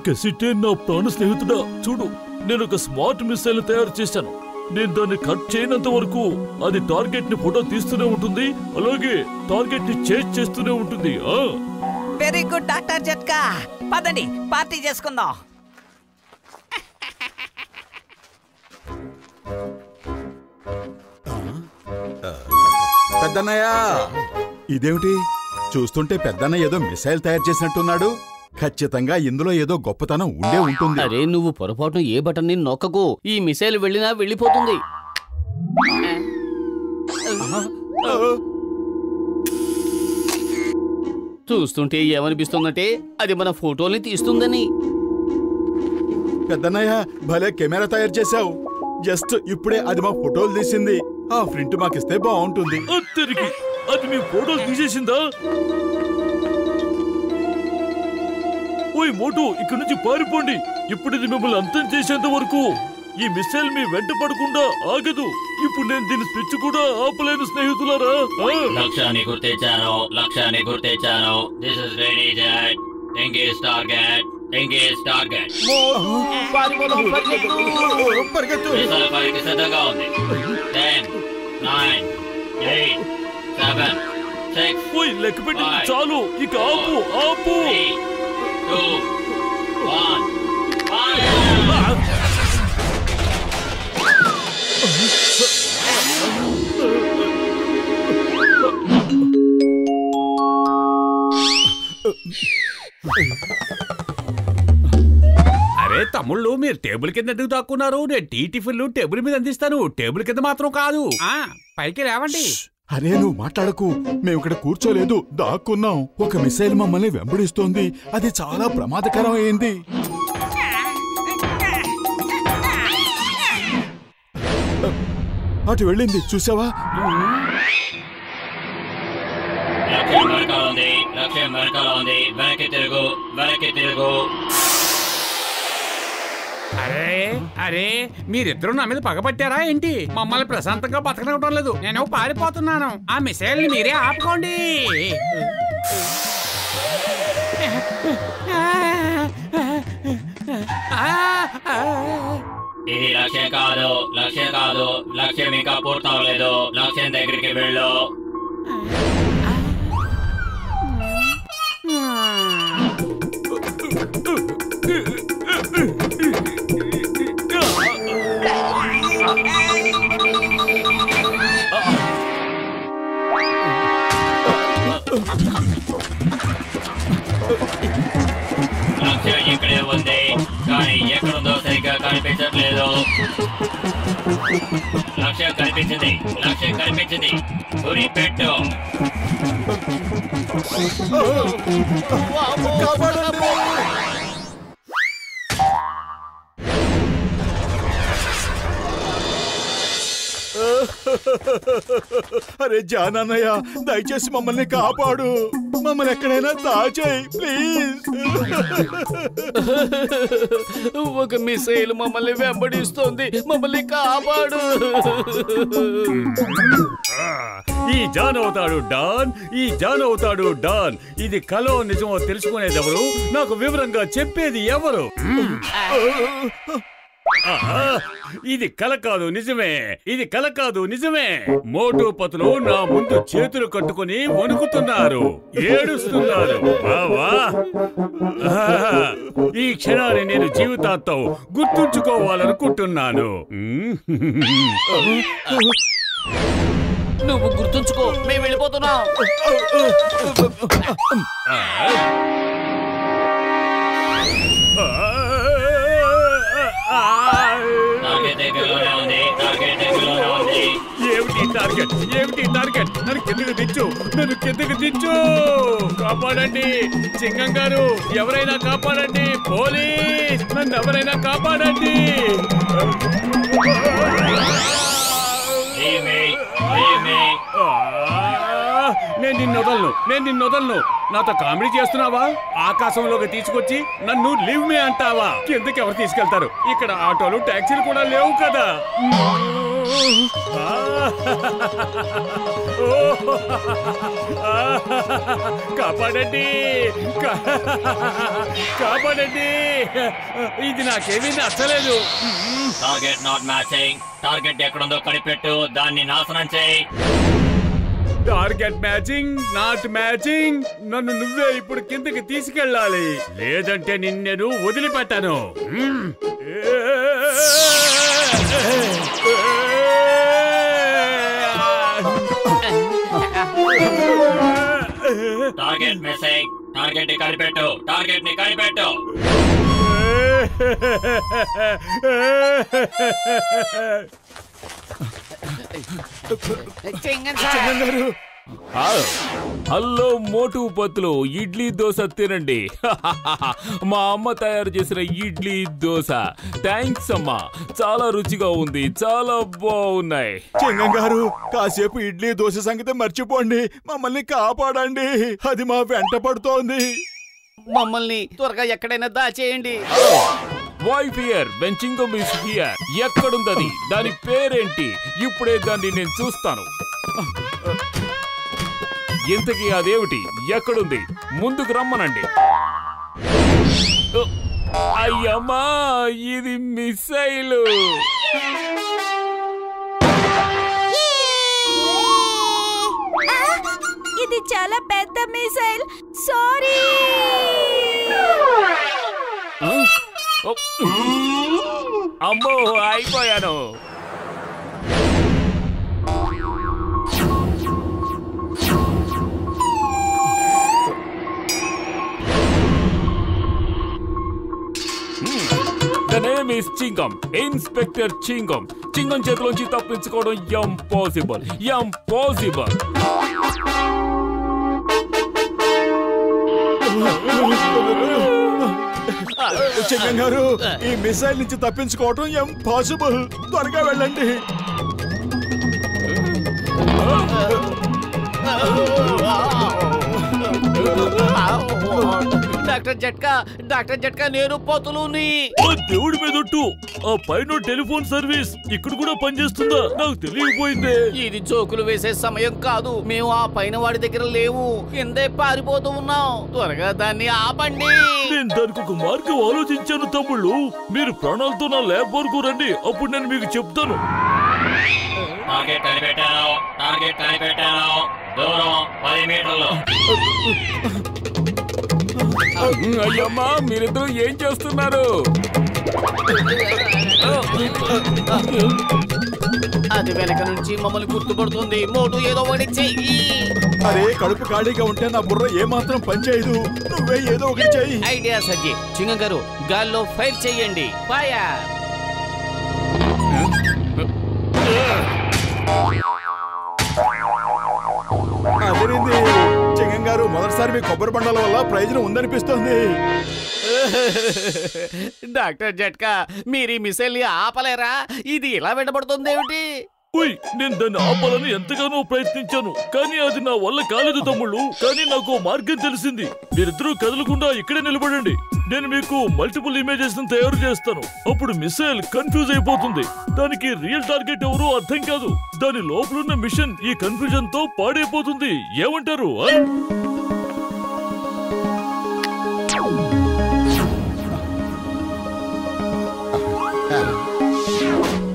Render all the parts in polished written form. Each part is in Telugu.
గసిటే నా ప్రాణ స్నేహితుడా, చూడు, నేను ఒక స్మార్ట్ మిసైల్ తయారు చేశాను. నేను దాన్ని కట్ చేయనంత వరకు అది టార్గెట్ ని ఫోటో తీస్తూనే ఉంటుంది, అలాగే టార్గెట్ ని చేజ్ చేస్తూనే ఉంటుంది. వెరీ గుడ్ డాక్టర్ జట్కా, పదండి పార్టీ చేసుకుందాం. పెద్దన్నయ్య, ఇదేమిటి? చూస్తుంటే పెద్దన్న ఏదో మిసైల్ తయారు చేసినట్టున్నాడు. ఖచ్చితంగా ఇందులో ఏదో గొప్పతనం ఉండే ఉంటుంది. అరే, నువ్వు పొరపాటు ఏ బటన్ ని నొక్కకు. ఈ మిసైల్ వెళ్ళినా వెళ్ళిపోతుంది. చూస్తుంటే ఏమనిపిస్తుందంటే అది మన ఫోటోల్ని తీస్తుందని. పెద్దన్నయ్య, భలే కెమెరా తయారు చేశావు. జస్ట్ ఇప్పుడే అది మా ఫోటోలు తీసింది. ఆ ప్రింట్ మాకిస్తే బాగుంటుంది. అది మీ ఫోటోలు తీసేసిందా? ఓయ్ మోటు, ఇక్కడి నుంచి పారిపోండి. ఇప్పుడు ఇది మిమ్మల్ని అంతం చేసేంత వరకు ఈ మిసైల్ మీ వెంట పడకుండా ఆగదు. ఇప్పుడు నేను దీని స్విచ్ కూడా ఆపలేను స్నేహితులారా. లక్ష్యాన్ని గుర్తించాను. This is ready jet. Engage target. Missile ఫైర్కి సిద్ధంగా ఉంది. 10 9 8 7 6 ఓయ్ లెక్క పెట్టి చాలు, ఇక ఆపు. 2 1 అరే తమ్ముళ్ళు, మీరు టేబుల్ కింద ఎందుకు దాక్కున్నారు? నేను టీ టిఫిన్లు టేబుల్ మీద అందిస్తాను, టేబుల్ కింద మాత్రం కాదు. పైకి లేవండి. అరే నువ్వు మాట్లాడకు, మేము ఇక్కడ కూర్చోలేదు, దాక్కున్నాం. ఒక మిసైల్ మమ్మల్ని వెంబడిస్తోంది. అది చాలా ప్రమాదకరం అయింది. అటు వెళ్ళింది, చూసావా? లక్ష్యం వెనకాల ఉంది. వెనక్కి తిరుగు. అరే మీరిద్దరు నా మీద పగబట్టారా ఏంటి? మమ్మల్ని ప్రశాంతంగా బతకనివ్వడం లేదు. నేను పారిపోతున్నాను. ఆ మిసైల్ ని మీరే ఆపుకోండి. ఇది లక్ష్యం కాదు. లక్ష్యం ఇంకా పూర్తవలేదు. లక్ష్యం దగ్గరికి వెళ్ళు. లక్ష్యం ఇక్కడే ఉంది, కానీ ఎక్కడుందో సరిగ్గా కనిపించట్లేదు. లక్ష్యం కనిపించింది. గురి పెట్టు. అరే జానన్నయ్య, దయచేసి మమ్మల్ని కాపాడు. మమ్మల్ని ఎక్కడైనా దాచేయి ప్లీజ్. ఒక మిసైల్ మమ్మల్ని వెంబడిస్తోంది, మమ్మల్ని కాపాడు. ఈ జాన్ అవుతాడు డాన్. ఇది కలో నిజమో తెలుసుకునేది ఎవరు? నాకు వివరంగా చెప్పేది ఎవరు? ఇది కల కాదు నిజమే. మోటు పతులు నా ముందు చేతులు కట్టుకుని వణుకుతున్నారు, ఏడుస్తున్నారు. ఈ క్షణాన్ని నేను జీవితాంతం గుర్తుంచుకోవాలనుకుంటున్నాను. నువ్వు గుర్తుంచుకో, మేము వెళ్ళిపోతున్నాం. ఏమిటి టార్గెట్? నన్ను కిందకు దించు. కాపాడండి సింగం గారు, ఎవరైనా కాపాడండి. పోలీస్, నన్ను ఎవరైనా కాపాడండి. నేను నిన్ను వదలను నాతో కామెడీ చేస్తున్నావా? ఆకాశంలోకి తీసుకొచ్చి నన్ను లీవ్ మీ అంటావా? కిందకి ఎవరు తీసుకెళ్తారు? ఇక్కడ ఆటోలు టాక్సీలు కూడా లేవు కదా. కాపాడండి, కాపాడండి, ఇది నాకేమీ నచ్చలేదు. Target not matching. టార్గెట్ ఎక్కడుందో కనిపెట్టు, దాన్ని నాశనం చేయి. Target matching not matching. నన్ను నువ్వే ఇప్పుడు కిందకి తీసుకెళ్ళాలి, లేదంటే నిన్ను వదిలిపెట్టాను. Target missing. టార్గెట్ ని కనిపెట్టు, టార్గెట్ ని కనిపెట్టు. హలో మోటు పత్తులు, ఇడ్లీ దోశ తినండి. మా అమ్మ తయారు చేసిన ఇడ్లీ దోశ. థ్యాంక్స్ అమ్మా, చాలా రుచిగా ఉంది, చాలా బాగున్నాయి. చింగం గారు, కాసేపు ఇడ్లీ దోశ సంగతి మర్చిపోండి, మమ్మల్ని కాపాడండి, అది మా వెంట పడుతోంది. మమ్మల్ని త్వరగా ఎక్కడైనా దాచేయండి. Wife here, when Chingum is here. ఎక్కడుందది? దాని పేరేంటి? ఇప్పుడే దాన్ని నేను చూస్తాను. ఇంతకీ అదేమిటి? ఎక్కడుంది? ముందుకు రమ్మనండి. అయ్యమ్మా, ఇది మిసైలు. ఇది చాలా పెద్ద మిసైల్. సారీ. అమ్మో, అయిపోయాను. The name is Chingam, Inspector Chingam. చింగం చేతిలోంచి తప్పించుకోవడం ఇంపాసిబుల్, ఇంపాసిబుల్. చింగం గారు, ఈ మిసైల్ నుంచి తప్పించుకోవడం ఇంపాసిబుల్. త్వరగా వెళ్ళండి. డాక్టర్ జట్కా, నేను పోతులుని. దేవుడి మీదొట్టు, ఆ పైన టెలిఫోన్ సర్వీస్ ఇక్కడ కూడా పనిచేస్తుందా? నాకు తెలియకపోయిందే. ఇది జోకులు వేసే సమయం కాదు. మేము ఆ పైన వాడి దగ్గర లేవు, కిందే పారిపోతూ ఉన్నాం. త్వరగా దాన్ని ఆపండి. నేను దానికి ఒక మార్గం ఆలోచించాను తమ్ముళ్ళు. మీరు ప్రాణాలతో నా ల్యాబ్ వరకు రండి, అప్పుడు నేను మీకు చెప్తాను. టార్గెట్ కనిపెట్టాను, టార్గెట్ కనిపెట్టాను. దూరం 10 మీటర్లు. అయ్యమ్మా, మీరిద్దరూ ఏం చేస్తున్నారు? అది వెనక నుంచి మమ్మల్ని గుర్తుపడుతుంది. మోటు, ఏదో ఒకటి చెయ్యి. అరే, కడుపు ఖాళీగా ఉంటే నా బుర్ర ఏమాత్రం పనిచేయదు. నువ్వే ఏదో ఒకటి చెయ్యి. ఐడియా సజ్జి. చింగం గారు, గాల్లో ఫైర్ చెయ్యండి. ఫైర్. అదేంది చింగం గారు, మొదటిసారి మీ కొబ్బరి బండాల వల్ల ప్రయోజనం ఉందనిపిస్తోంది. డాక్టర్ జట్కా, మీరు ఈ మిసైల్ ని ఆపలేరా? ఇది ఇలా వెంటబడుతుంది ఏమిటి? ఉయ్, నేను దాన్ని ఆపాలని ఎంతగానో ప్రయత్నించాను, కానీ అది నా వల్ల కాలేదు తమ్ముళ్ళు. కానీ నాకు మార్గం తెలిసింది. మీరిద్దరూ కదలకుండా ఇక్కడే నిలబడండి. నేను మీకు మల్టిపుల్ ఇమేజెస్ తయారు చేస్తాను. అప్పుడు మిసైల్ కన్ఫ్యూజ్ అయిపోతుంది. దానికి రియల్ టార్గెట్ ఎవరో అర్థం కాదు. దాని లోపలున్న మిషన్ ఈ కన్ఫ్యూజన్ తో పాడైపోతుంది. ఏమంటారు?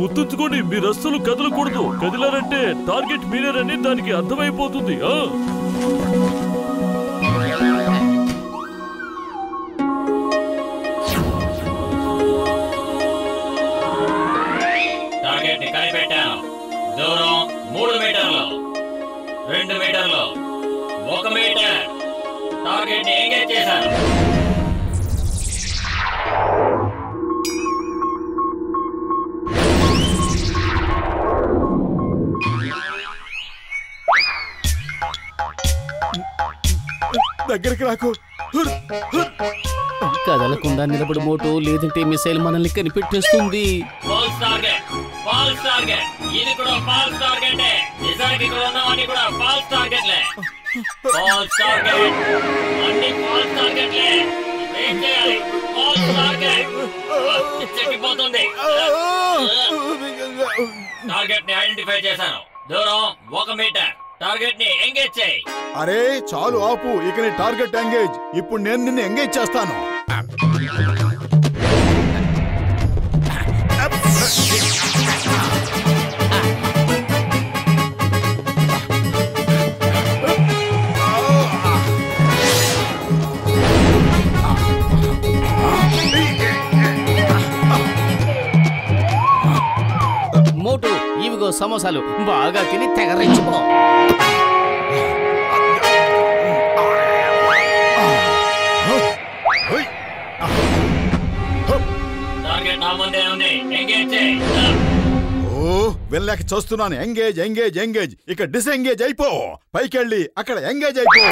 గుర్తుంచుకోండి, మీరు అస్సలు కదలకూడదు. కదిలారంటే టార్గెట్ మీరేనని దానికి అర్థమైపోతుంది. టార్గెట్ ని కనిపెట్టాను. దూరం 3 మీటర్లు, 2 మీటర్లు, 1 మీటర్. టార్గెట్ ని ఎంగేజ్ చేశాను. దగ్గరికి రాకు. కదలకుండా నిలబడి మోటు, లేదంటే మిసైల్ మనల్ని కనిపెట్టేస్తుంది. False target, false target. ఇది కూడా ఫాల్స్ టార్గెటే. నిజానికి ఇక్కడ ఉన్నవన్నీ కూడా ఫాల్స్ టార్గెట్లే. ఫాల్స్ టార్గెట్ అన్ని ఫాల్స్ టార్గెట్లే ఏం చేయాలి ఫాల్స్ టార్గెట్ చెక్కిపోతుంది టార్గెట్ ని ఐడెంటిఫై చేశాను దూరం 1 మీటర్ టార్గెట్ ని ఎంగేజ్ చేయి అరే చాలు ఆపు ఇక నీ టార్గెట్ ఎంగేజ్ ఇప్పుడు నేను నిన్ను ఎంగేజ్ చేస్తాను మోటు ఇవిగో సమోసాలు బాగా తిని తెగరించిపో టార్గెట్ నా ముందే ఉంది ఎంగేజ్ చేయి ఓ వెళ్ళాక చూస్తున్నాను ఎంగేజ్ ఎంగేజ్ ఎంగేజ్ ఇక డిసెంగేజ్ అయిపో పైకెళ్ళి అక్కడ ఎంగేజ్ అయిపో